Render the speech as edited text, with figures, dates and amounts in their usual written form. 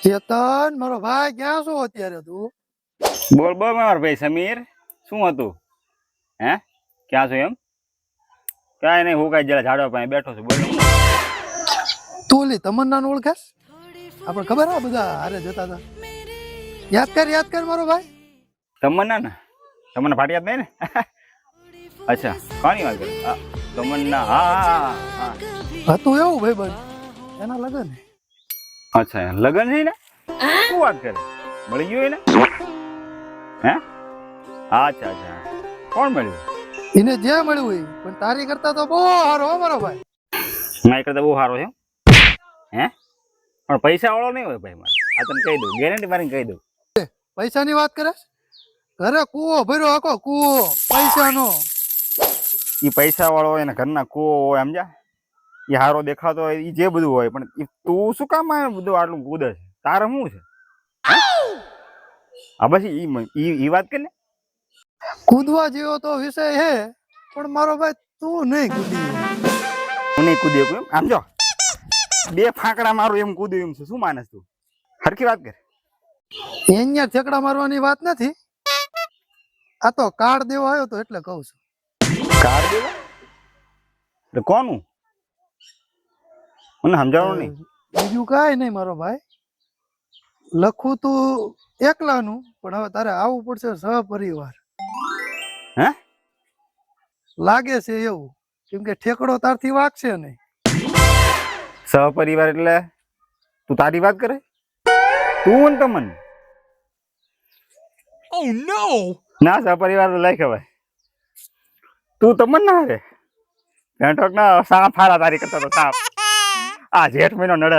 ચેતન મારો ભાઈ ક્યાં છો અત્યારે તું? બોલ બોલ મારો ભાઈ સમીર, શું હતું? હે ક્યાં છો એમ? કાંઈ નહીં, હું કાંઈ જરા ઝાડવા પાસે બેઠો છું. બોલો. તું ઓલી તમન્નાને ઓળખાશ? આપણે ખબર આ બધા હારે જતા હતા. યાદ કર મારો ભાઈ. તમન્ના ને તમન્ના ફાટી યાદ નહીં ને? અચ્છા, કોની વાત કરે? તમન્ના, હા હા હા. હતું એવું ભાઈબંધ, એના લગન. અચ્છા, લગન છે ને? શું વાત કરે? મળી ગયું ને? હે? અચ્છા અચ્છા, કોણ મળ્યું? એને જે મળ્યું હોય, પણ તારી કરતા તો બહુ સારો હો મારો ભાઈ. મારી કરતા બહુ સારો છે. હે? પણ પૈસા વાળો નહીં હોય ભાઈ મારે. આ તને કહી દઉં, ગેરંટી મારીને કહી દઉં. પૈસાની વાત કરે? ઘરે કૂવો ભર્યો આખો કૂવો પૈસાનો. એ પૈસા વાળો હોય ને ઘરના કૂવો હોય, સમજ્યા? એ હારો દેખાતો હોય, એ જે બધું હોય, પણ તું શું કામ આ બધું આટલું કૂદે છે? તારે શું છે? હા પછી ઈ વાત કરી ને. કૂદવા જેવો તો વિષય હે, પણ મારો ભાઈ તું નહીં કૂદી. હું નહીં કૂદી શકું એમ? આમ જો બે ફાંકડા મારું એમ કૂદ્યું એમ છે. શું માનસ તું? હરખી વાત કર. અહીંયા ઠેકડા મારવાની વાત નથી, આ તો કાર્ડ દેવો આવ્યો તો એટલે કહું છું. કાર્ડ દેવા? એટલે કોનું? મને સમજાવો નહીં. બીજું કાંઈ નહીં મારો ભાઈ, લખું તું એકલાનું, પણ હવે તારે આવવું પડશે સહપરિવાર. હે? લાગે છે એવું, કેમ કે ઠેકડો તારથી વાગશે નહીં. સહપરિવાર એટલે તું તારી વાત કરે? તું ને તમન? Oh no! ના, સહપરિવાર લઈ ખવાય. તું તમન ના રે પેન્ટોક ના સાપ હારા તારી કરતા તો સાપ. આ જેઠ મહિનો નડે.